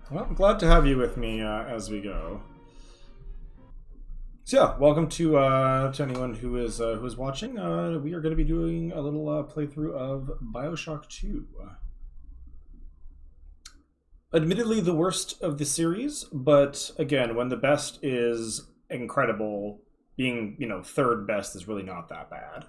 Well, I'm glad to have you with me as we go. So yeah, welcome to anyone who is watching. We are going to be doing a little playthrough of Bioshock 2. Admittedly, the worst of the series, but again, when the best is incredible, being third best is really not that bad.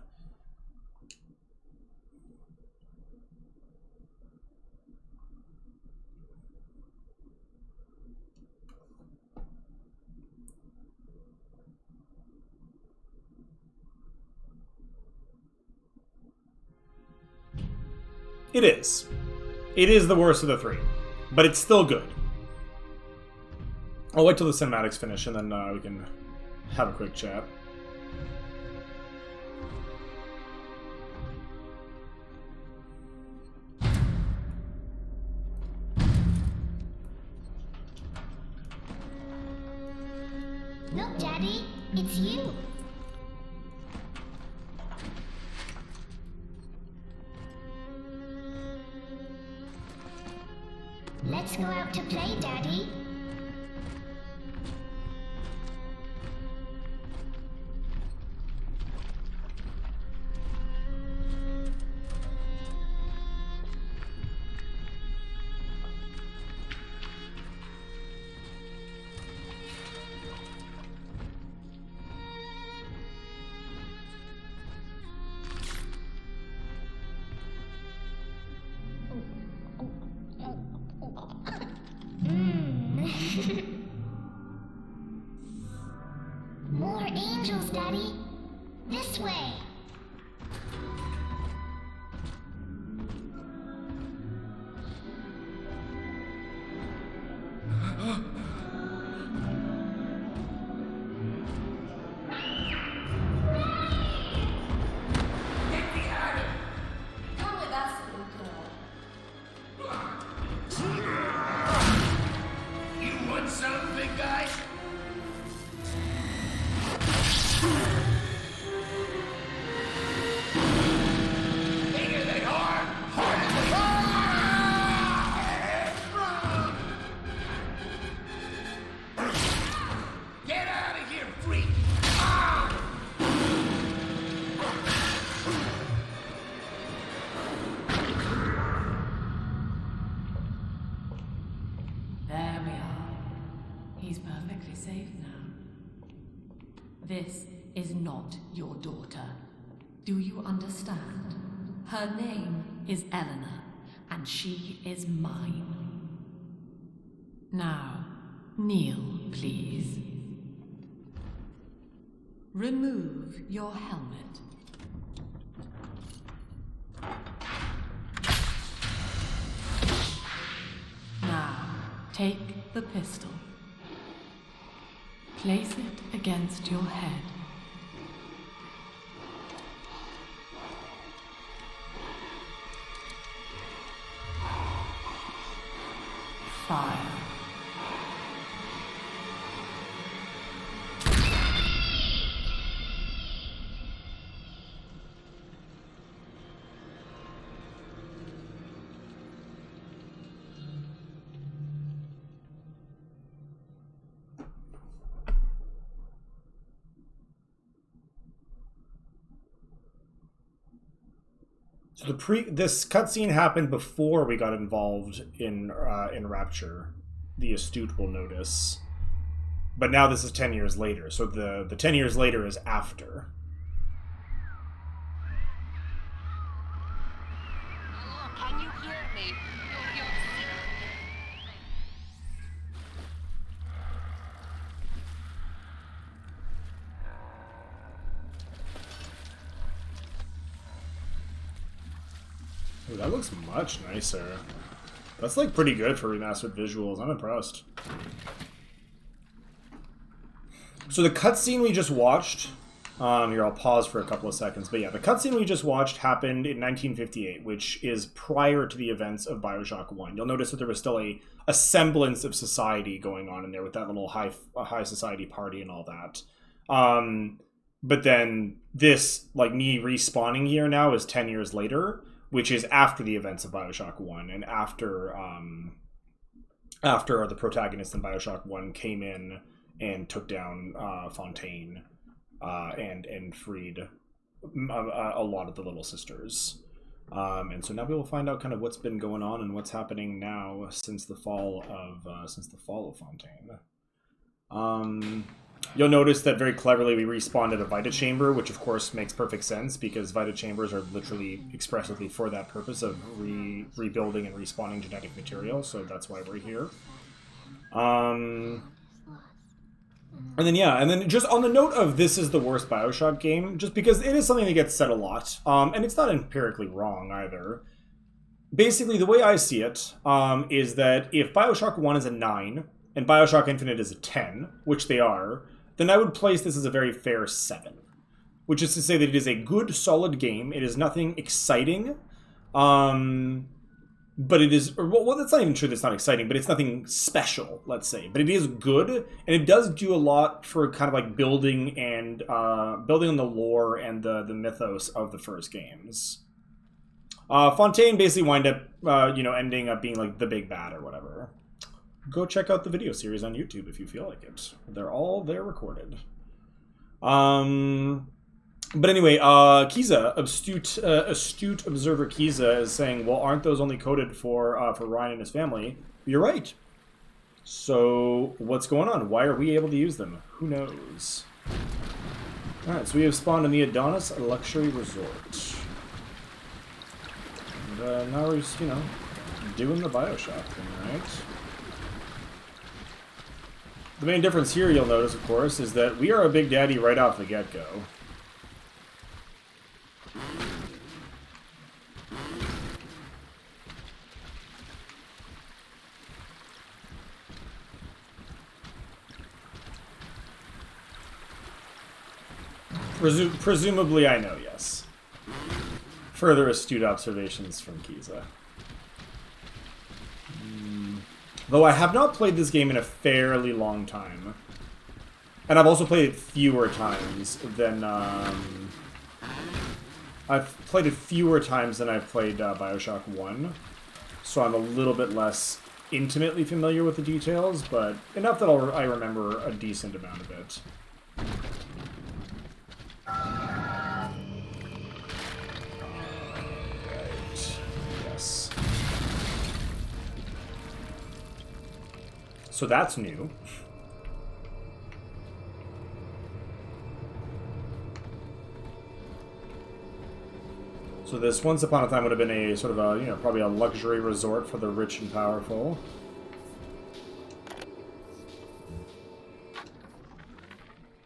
It is. It is the worst of the three, but it's still good. I'll wait till the cinematics finish and then we can have a quick chat. Look, Daddy, it's you. Let's go out to play, Daddy. More angels, Daddy. This way. Come with us, little girl. You want some, big guy? Bigger they are, harder they are! Get out of here, freak! There we are. He's perfectly safe now. This is not your daughter. Do you understand? Her name is Eleanor, and she is mine. Now, kneel, please. Remove your helmet. Now, take the pistol. Place it against your head. Fire. So this cutscene happened before we got involved in Rapture. The astute will notice, but now this is 10 years later. So the 10 years later is after. Hello, can you hear me? Ooh, that looks much nicer. That's like pretty good for remastered visuals. I'm impressed. So the cutscene we just watched, here I'll pause for a couple of seconds, but yeah, the cutscene we just watched happened in 1958, which is prior to the events of Bioshock 1. You'll notice that there was still a semblance of society going on in there with that little high society party and all that. But then this, like me respawning here now, is 10 years later, which is after the events of Bioshock 1 and after after the protagonist in Bioshock 1 came in and took down Fontaine and freed a lot of the Little Sisters. And so now we will find out kind of what's been going on and what's happening now since the fall of Fontaine. You'll notice that very cleverly we respawned at a Vita Chamber, which of course makes perfect sense because Vita Chambers are literally expressly for that purpose of rebuilding and respawning genetic material, so that's why we're here. And then just on the note of this is the worst Bioshock game, just because it is something that gets said a lot, and it's not empirically wrong either. Basically, the way I see it is that if Bioshock 1 is a 9, and Bioshock Infinite is a 10, which they are, then I would place this as a very fair 7. Which is to say that it is a good, solid game. It is nothing exciting. But it is... Well, that's not even true that it's not exciting, but it's nothing special, let's say. But it is good, and it does do a lot for kind of like building on the lore and the mythos of the first games. Fontaine basically wind up, ending up being like the big bad or whatever. Go check out the video series on YouTube if you feel like it. They're all there recorded. But anyway, Kiza, astute observer Kiza is saying, well, aren't those only coded for Ryan and his family? You're right. So what's going on? Why are we able to use them? Who knows? Alright, so we have spawned in the Adonis Luxury Resort. And now we're just, doing the Bioshock thing, right? The main difference here, you'll notice, of course, is that we are a Big Daddy right off the get-go. Presumably, I know, yes. Further astute observations from Kiza. Though I have not played this game in a fairly long time. And I've also played it fewer times than... I've played it fewer times than I've played Bioshock 1. So I'm a little bit less intimately familiar with the details, but enough that I remember a decent amount of it. Yes. So that's new. So this once upon a time would have been a sort of a, probably a luxury resort for the rich and powerful.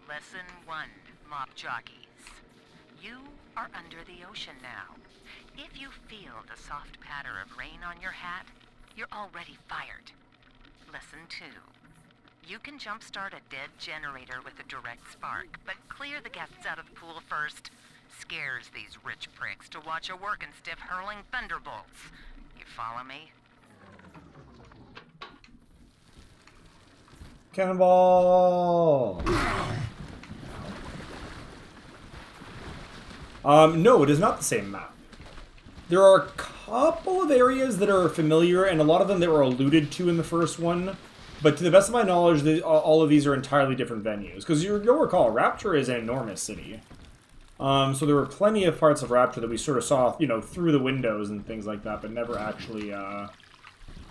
Lesson 1, mop jockeys. You are under the ocean now. If you feel the soft patter of rain on your hat, you're already fired. Lesson 2. You can jumpstart a dead generator with a direct spark, but clear the guests out of the pool first. Scares these rich pricks to watch a working stiff hurling thunderbolts. You follow me? Cannonball! No, it is not the same map. There are a couple of areas that are familiar, and a lot of them that were alluded to in the first one. But to the best of my knowledge, all of these are entirely different venues. Because you'll recall, Rapture is an enormous city. So there were plenty of parts of Rapture that we sort of saw, through the windows and things like that, but never actually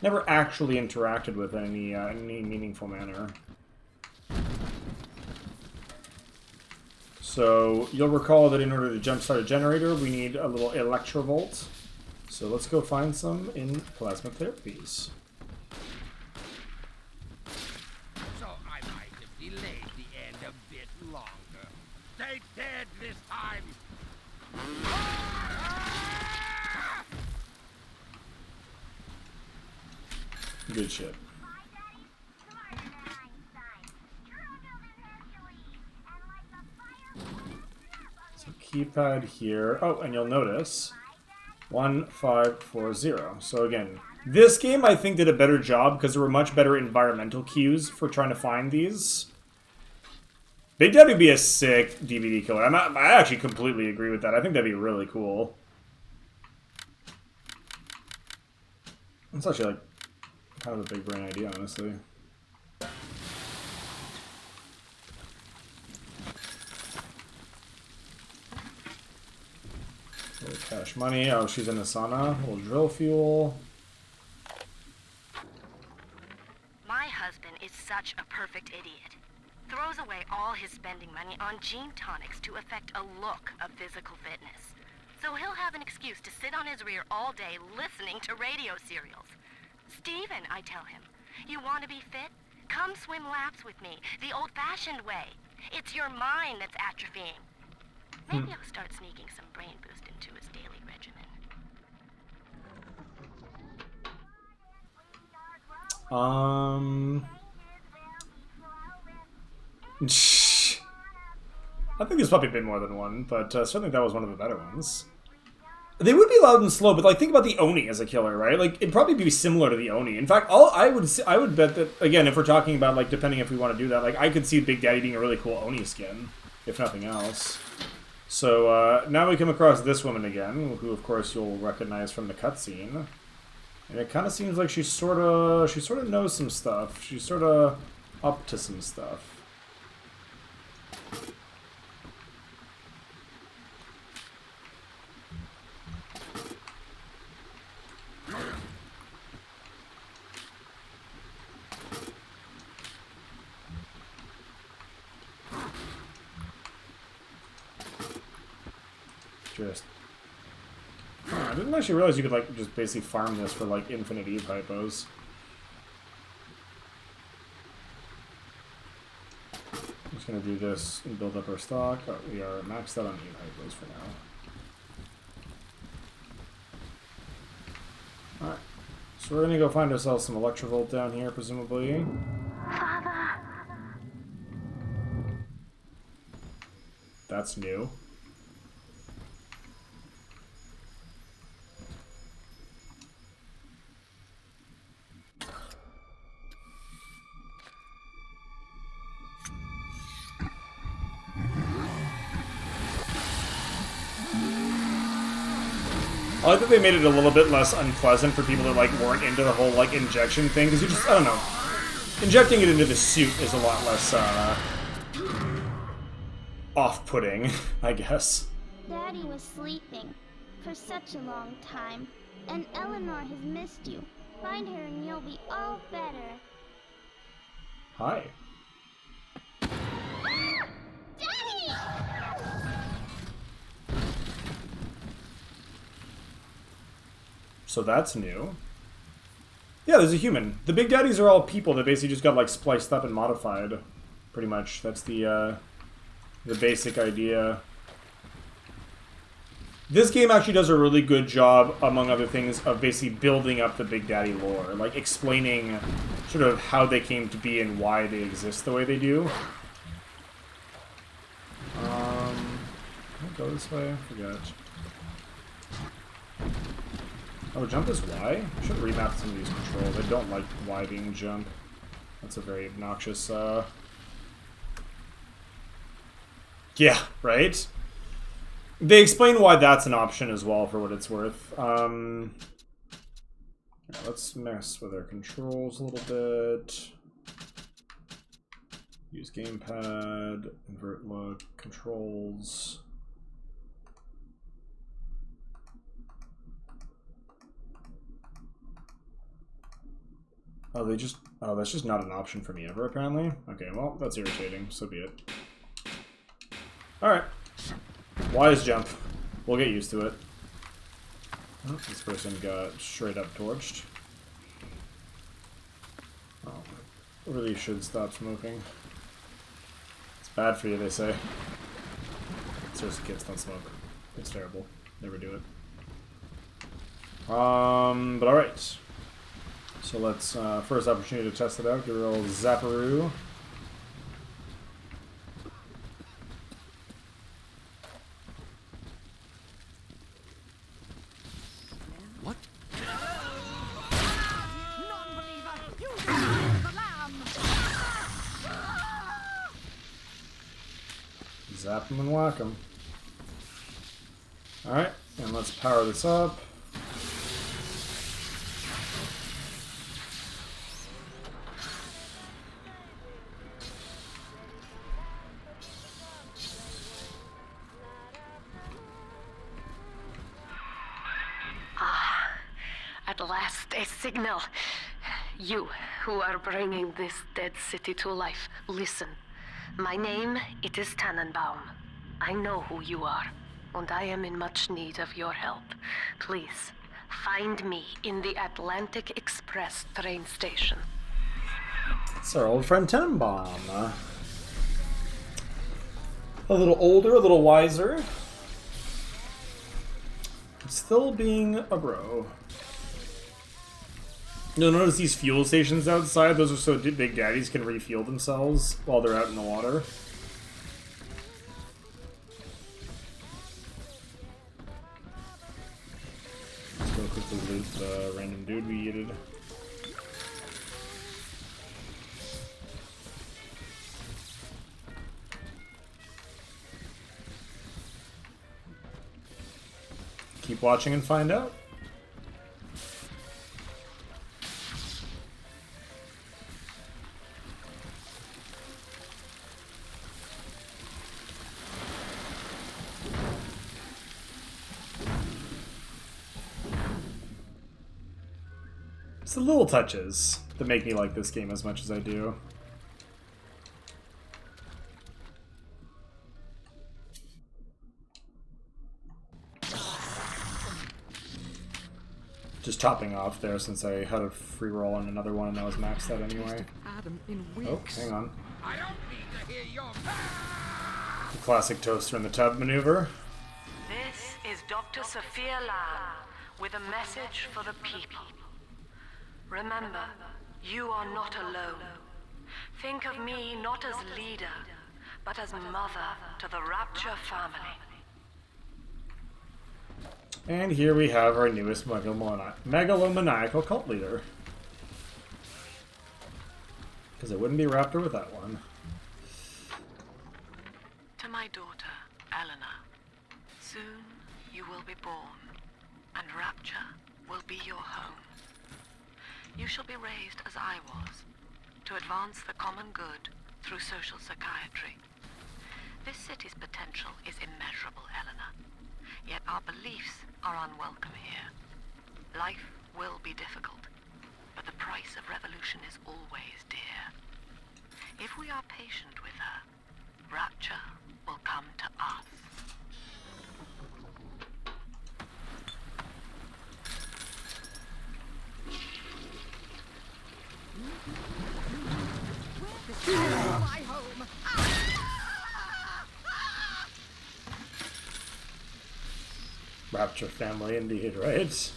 interacted with in any meaningful manner. So you'll recall that in order to jumpstart a generator, we need a little electrovolt. So let's go find some in plasma therapies. So I might have delayed the end a bit longer. Stay dead this time! Good shit. So keypad here. Oh, and you'll notice 1540. So again, this game I think did a better job because there were much better environmental cues for trying to find these. Big Daddy would be a sick DVD killer. I actually completely agree with that. I think that'd be really cool. It's actually like Kind of a big brain idea, honestly. Cash money. Oh, she's in the sauna. A little drill fuel. My husband is such a perfect idiot. Throws away all his spending money on gene tonics to affect a look of physical fitness. So he'll have an excuse to sit on his rear all day listening to radio serials. Steven, I tell him, you want to be fit? Come swim laps with me, the old-fashioned way. It's your mind that's atrophying. Maybe I'll start sneaking some brain boost into his daily regimen. I think there's probably been more than one, but certainly that was one of the better ones. They would be loud and slow, but like think about the Oni as a killer, right? Like it'd probably be similar to the Oni. In fact, I would bet that again, if we're talking about like depending if we want to do that, like I could see Big Daddy being a really cool Oni skin, if nothing else. So now we come across this woman again, who of course you'll recognize from the cutscene, and it kind of seems like she sort of knows some stuff. She's sort of up to some stuff. I didn't actually realize you could like just basically farm this for like infinite Eve hypos. I'm just gonna do this and build up our stock. Oh, we are maxed out on Eve hypos for now. Alright. So we're gonna go find ourselves some Electrovolt down here, presumably. Father. That's new. I like that they made it a little bit less unpleasant for people that like weren't into the whole like injection thing, because you just, I don't know, injecting it into the suit is a lot less off-putting, I guess. Daddy was sleeping for such a long time, and Eleanor has missed you. Find her and you'll be all better. Hi. Daddy! So that's new. Yeah, there's a human. The Big Daddies are all people that basically just got like spliced up and modified. Pretty much. That's the basic idea. This game actually does a really good job, among other things, of basically building up the Big Daddy lore. Like explaining sort of how they came to be and why they exist the way they do. Can I go this way? I forgot. Oh, jump is Y? I should remap some of these controls. I don't like Y being jump. That's a very obnoxious, Yeah, right? They explain why that's an option as well, for what it's worth. Yeah, let's mess with our controls a little bit. Use gamepad, invert look, controls. Oh, oh, that's just not an option for me ever, apparently. Okay, well, that's irritating. So be it. Alright. Y is jump. We'll get used to it. Oh, this person got straight up torched. Oh, really should stop smoking. It's bad for you, they say. Seriously, kids, don't smoke. It's terrible. Never do it. But alright. So let's, first opportunity to test it out, give it a little zapparoo. What? Zap them and whack them. Alright, and let's power this up. a signal. You, who are bringing this dead city to life, listen. My name, it is Tannenbaum. I know who you are, and I am in much need of your help. Please, find me in the Atlantic Express train station. It's our old friend Tannenbaum. A little older, a little wiser. Still being a bro. You'll notice these fuel stations outside, those are so Big Daddies can refuel themselves while they're out in the water. Let's go quickly loot the random dude we yeeted. Keep watching and find out. It's the little touches that make me like this game as much as I do. Just topping off there since I had a free roll on another one and that was maxed out anyway. Oh, hang on. I don't need to hear your... The classic toaster in the tub maneuver. This is Dr. Sophia Lamb with a message for the people. Remember, you are not alone. Think of me not as leader, but as mother to the Rapture family. And here we have our newest megalomaniacal cult leader. Because it wouldn't be Rapture without one. To my daughter, Eleanor, soon you will be born, and Rapture will be your home. You shall be raised as I was, to advance the common good through social psychiatry. This city's potential is immeasurable, Eleanor. Yet our beliefs are unwelcome here. Life will be difficult, but the price of revolution is always dear. If we are patient with her, Rapture will come to us. My home! Rapture family indeed, right?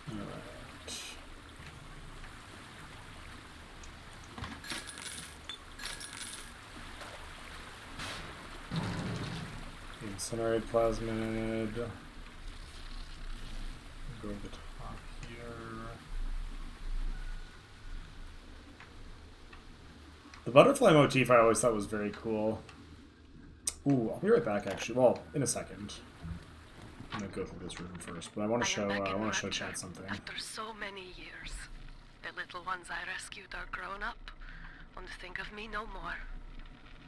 Alright. Incinerate plasmid. Go to the top here. The butterfly motif I always thought was very cool. Ooh, I'll be right back actually. Well, in a second. I'm gonna go through this room first, but I want to show chat something. After so many years, the little ones I rescued are grown up and think of me no more.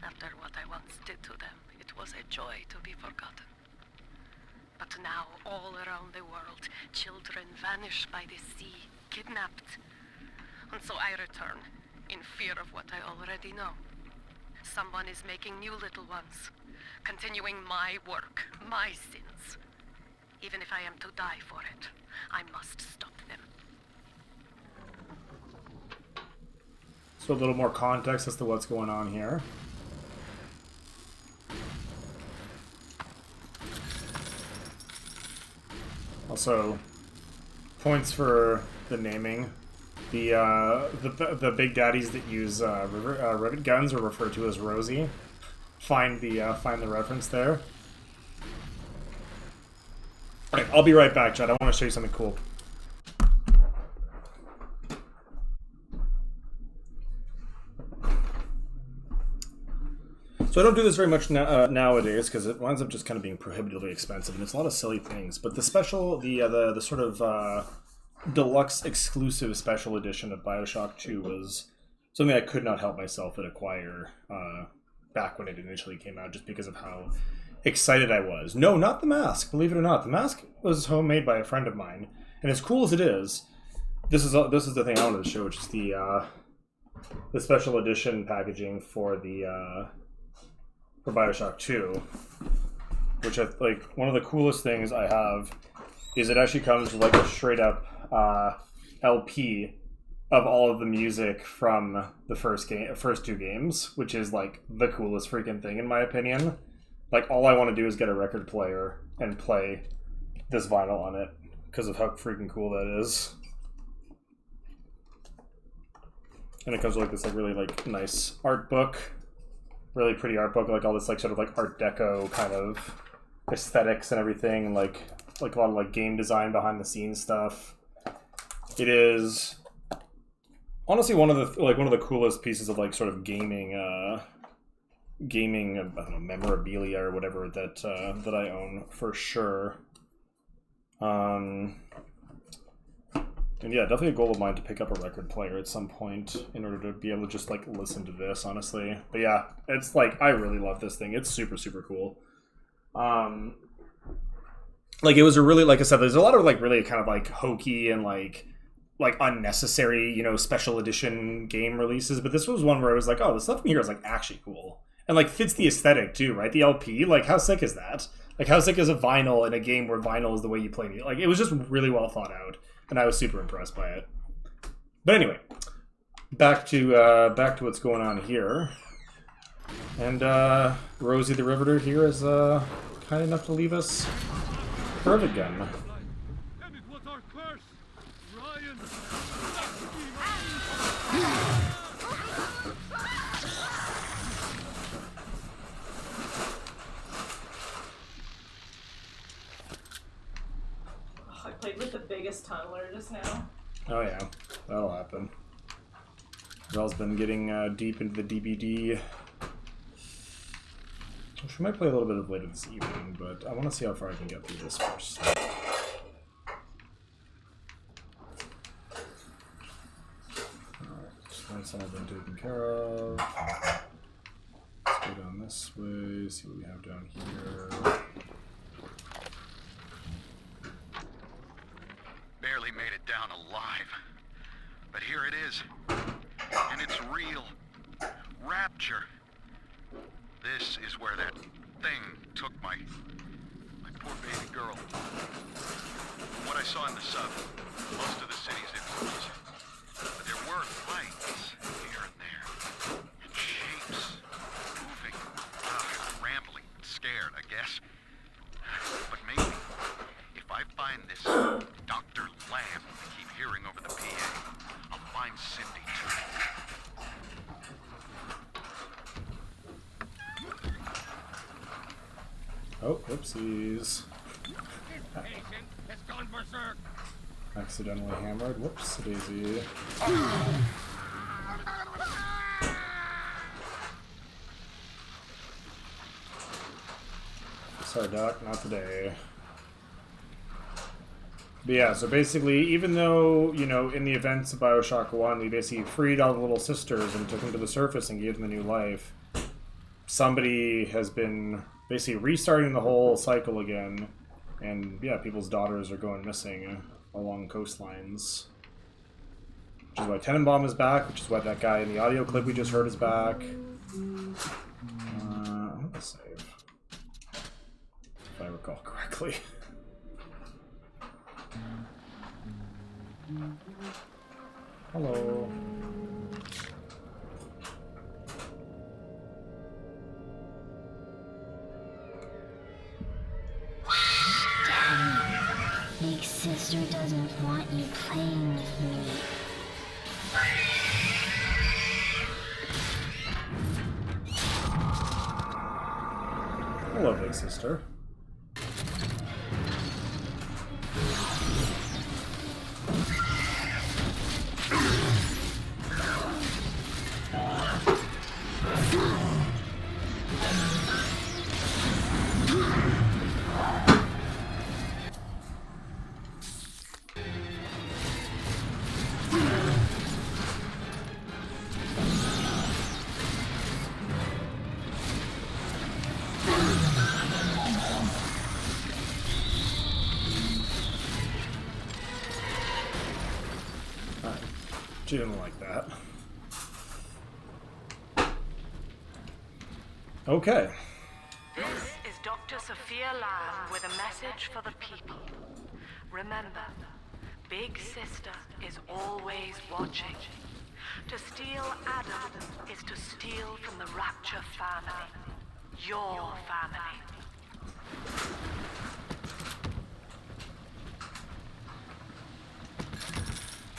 After what I once did to them, it was a joy to be forgotten. But now, all around the world, children vanish by the sea, kidnapped. And so I return, in fear of what I already know. Someone is making new little ones, continuing my work, my sins. Even if I am to die for it, I must stop them. So a little more context as to what's going on here. Also, points for the naming. The big daddies that use rivet guns are referred to as Rosie. Find the reference there. Alright, I'll be right back, Chad. I want to show you something cool. So I don't do this very much nowadays because it winds up just kind of being prohibitively expensive, and it's a lot of silly things. But the special, the sort of deluxe exclusive special edition of Bioshock 2 was something I could not help myself but acquire back when it initially came out, just because of how excited I was. No, not the mask. Believe it or not, the mask was homemade by a friend of mine, and as cool as it is, this is the thing I wanted to show, which is the special edition packaging for the for Bioshock 2, which I like. One of the coolest things I have is it actually comes with like a straight up LP of all of the music from the first two games, which is like the coolest freaking thing in my opinion. Like, all I want to do is get a record player and play this vinyl on it because of how freaking cool that is. And it comes with like this like really like nice art book, really pretty art book, like all this like sort of like Art Deco kind of aesthetics and everything, like a lot of like game design behind the scenes stuff. It is honestly one of the coolest pieces of like sort of gaming I don't know, memorabilia or whatever that I own for sure. And yeah, definitely a goal of mine to pick up a record player at some point in order to be able to just like listen to this, honestly. But yeah, it's like I really love this thing. It's super, super cool. Like it was a really, like I said, there's a lot of like really kind of like hokey and like unnecessary, you know, special edition game releases, but this was one where I was like, oh, the stuff in here is like actually cool. And like fits the aesthetic too, right? The LP, like how sick is that? Like how sick is a vinyl in a game where vinyl is the way you play music? Like it was just really well thought out, and I was super impressed by it. But anyway, back to what's going on here. And Rosie the Riveter here is kind enough to leave us her again. And it was our curse, Ryan. I played with the biggest tunneler just now. Oh yeah, that'll happen. Rel's been getting deep into the DBD. Which we might play a little bit of later this evening, but I want to see how far I can get through this first. Alright, that's all been taken care of. Let's go down this way, see what we have down here. Barely made it down alive. But here it is. And it's real. Rapture. This is where that thing took my poor baby girl. From what I saw in the sub, most of the city's influence. But there were lights here and there. And shapes. Moving. Rambling. Scared, I guess. But maybe, if I find this Dr. Lamb I keep hearing over the PA, I'll find Cindy too. Oh, whoopsies. This patient has gone berserk. Accidentally hammered. Whoops, daisy. Sorry, Doc, not today. But yeah, so basically, even though, you know, in the events of Bioshock 1, we basically freed all the little sisters and took them to the surface and gave them a new life, somebody has been basically restarting the whole cycle again, and yeah, people's daughters are going missing along coastlines. Which is why Tenenbaum is back, which is why that guy in the audio clip we just heard is back. I'm gonna save. If I recall correctly. Hello. Big sister doesn't want you playing with me. Hello, big sister. She didn't like that. Okay. This is Dr. Sophia Lamb with a message for the people. Remember, Big Sister is always watching. To steal Adam is to steal from the Rapture family. Your family.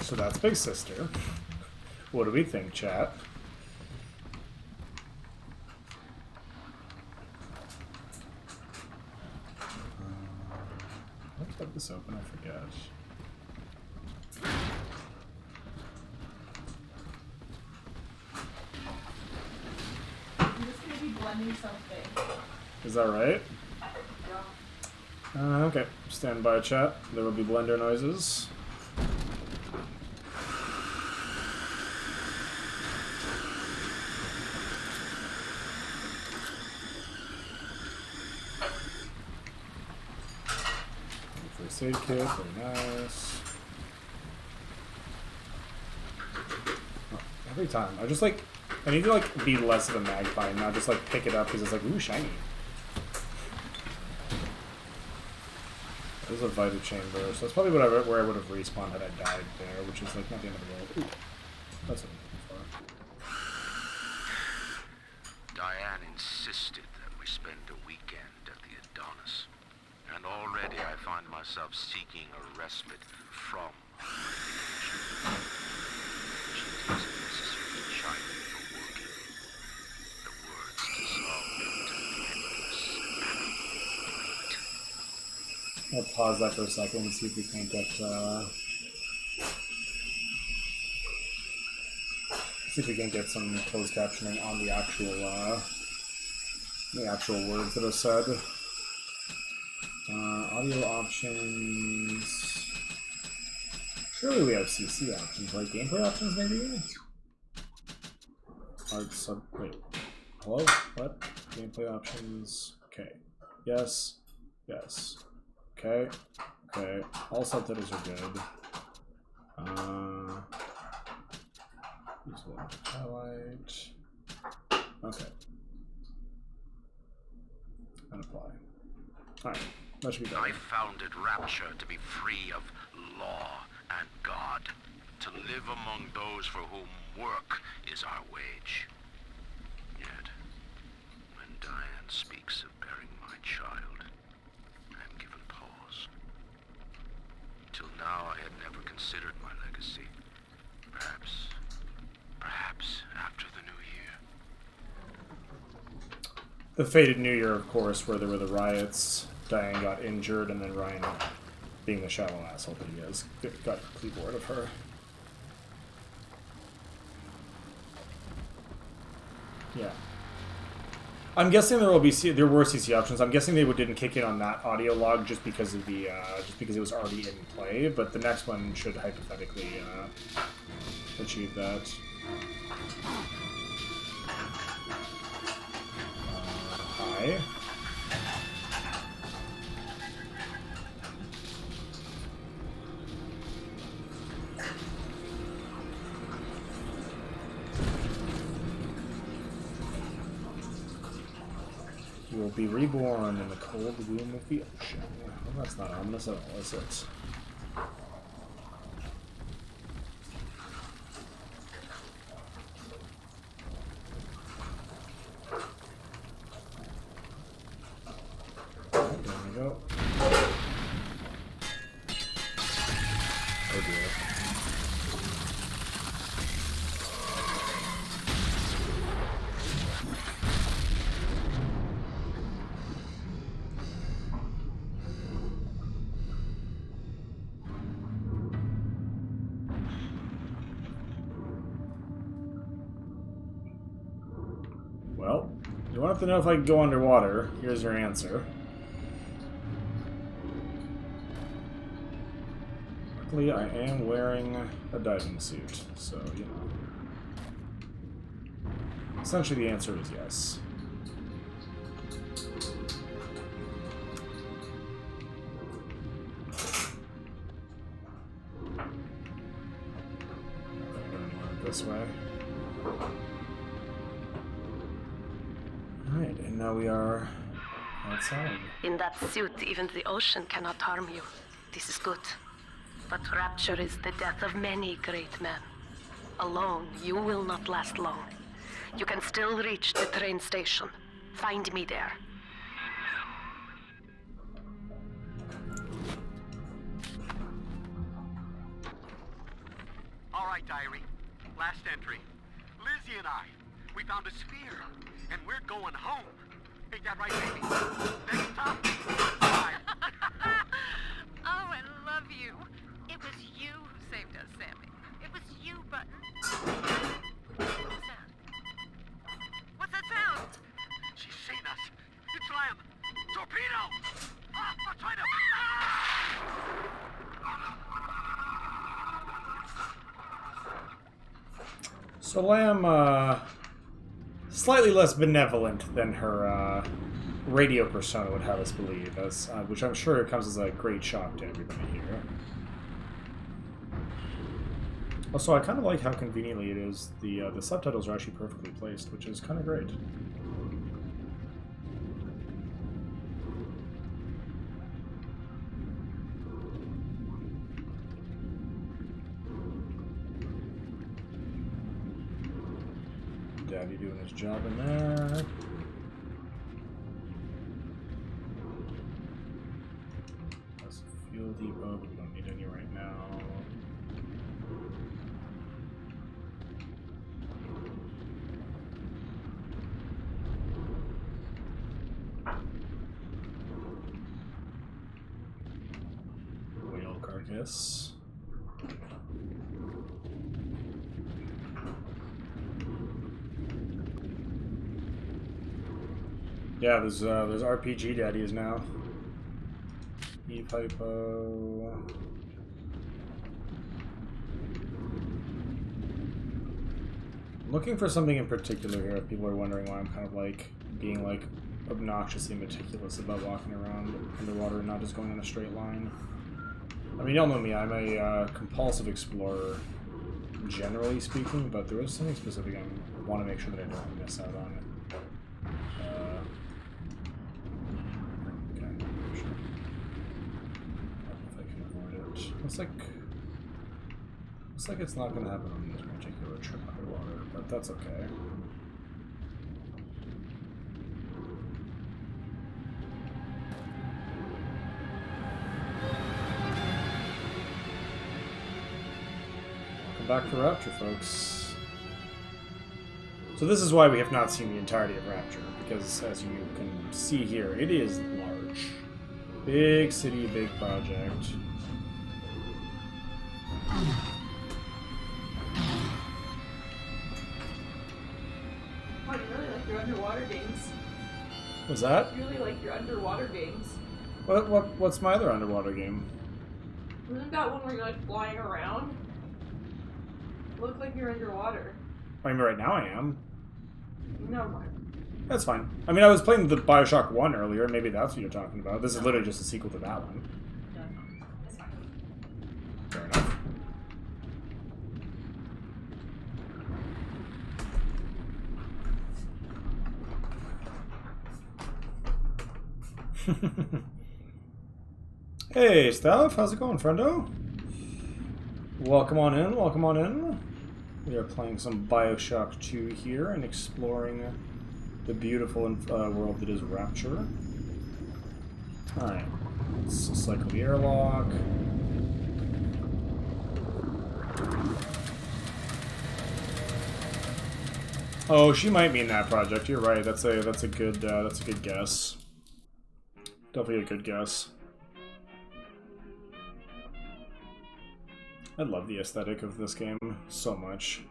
So that's Big Sister. What do we think, chat? Let's put this open, I forget. I'm just gonna be blending something. Is that right? Okay. Stand by, chat. There will be blender noises. First aid kit, very nice. Oh, every time. I just like, I need to like be less of a magpie and not just like pick it up because it's like, ooh, shiny. There's a Vita chamber, so that's probably where I would have respawned had I died there, which is like not the end of the world. Ooh, that's what I'm looking for. Diane insisted that we spend a weekend at the Adonis. And already I find myself seeking a respite from radiation. She thinks it necessary to chide me for working. The words dissolved into the endless plate. I'll pause that for a second and see if we can't get, see if we can get some closed captioning on the actual words that are said. Audio options. Surely we have CC options, right? Gameplay options, maybe? Art sub. Wait. Hello? What? Gameplay options. Okay. Yes. Yes. Okay. Okay. All subtitles are good. Use one highlight. Okay. And apply. Alright. That should be done. I founded Rapture to be free of law and God, to live among those for whom work is our wage. Yet, when Diane speaks of bearing my child, I am given pause. Till now I had never considered my legacy. Perhaps after the new year. The fated New Year, of course, where there were the riots. Diane got injured, and then Ryan, being the shallow asshole that he is, got complete bored of her. Yeah. I'm guessing there were CC options. I'm guessing they didn't kick in on that audio log just because of the just because it was already in play. But the next one should hypothetically achieve that. Hi. You will be reborn in the cold womb of the ocean. Well, that's not ominous at all, is it? There we go. Oh dear. Well, you wanted to know if I could go underwater. Here's your answer. Luckily, I am wearing a diving suit, so, you know. Essentially, the answer is yes. this way. Alright, and now we are outside. In that suit, even the ocean cannot harm you. This is good. But Rapture is the death of many great men. Alone, you will not last long. You can still reach the train station. Find me there. All right, diary. Last entry. Lizzie and I, we found a sphere, and we're going home. Ain't that right, baby? Next stop, Goodbye. Oh, I love you. It was you who saved us, Sammy. It was you, Button. What's that? What's that sound? She's seen us. It's Lamb. Torpedo! Ah, I'm trying to... So Lamb, slightly less benevolent than her radio persona would have us believe, as which I'm sure comes as a great shock to everybody here. Also, I kind of like how conveniently it is. The subtitles are actually perfectly placed, which is kind of great. Daddy doing his job in there. That's a fuel depot, but we don't need any right now. Whale carcass. Yeah, there's RPG daddies now. E-Pipo. I'm looking for something in particular here if people are wondering why I'm kind of like being like obnoxiously meticulous about walking around underwater and not just going in a straight line. I mean, y'all know me, I'm a compulsive explorer, generally speaking, but there is something specific I want to make sure that I don't miss out on. Looks like it's not going to happen on this particular trip underwater, but that's okay. Welcome back to Rapture, folks. So this is why we have not seen the entirety of Rapture, because as you can see here, it is large. Big city, big project. Oh, you really like your underwater games. What's that? You really like your underwater games. What's my other underwater game? Isn't that one where you're like flying around? It looks like you're underwater. I mean, right now I am. Never mind. That's fine. I mean, I was playing the Bioshock 1 earlier. Maybe that's what you're talking about. This is literally just a sequel to that one. Yeah, that's fine. Fair enough. Hey, Steph. How's it going, friendo? Welcome on in. Welcome on in. We are playing some Bioshock 2 here and exploring the beautiful world that is Rapture. Alright. Let's cycle the airlock. Oh, she might mean that project. You're right. That's a good guess. Definitely a good guess. I love the aesthetic of this game so much.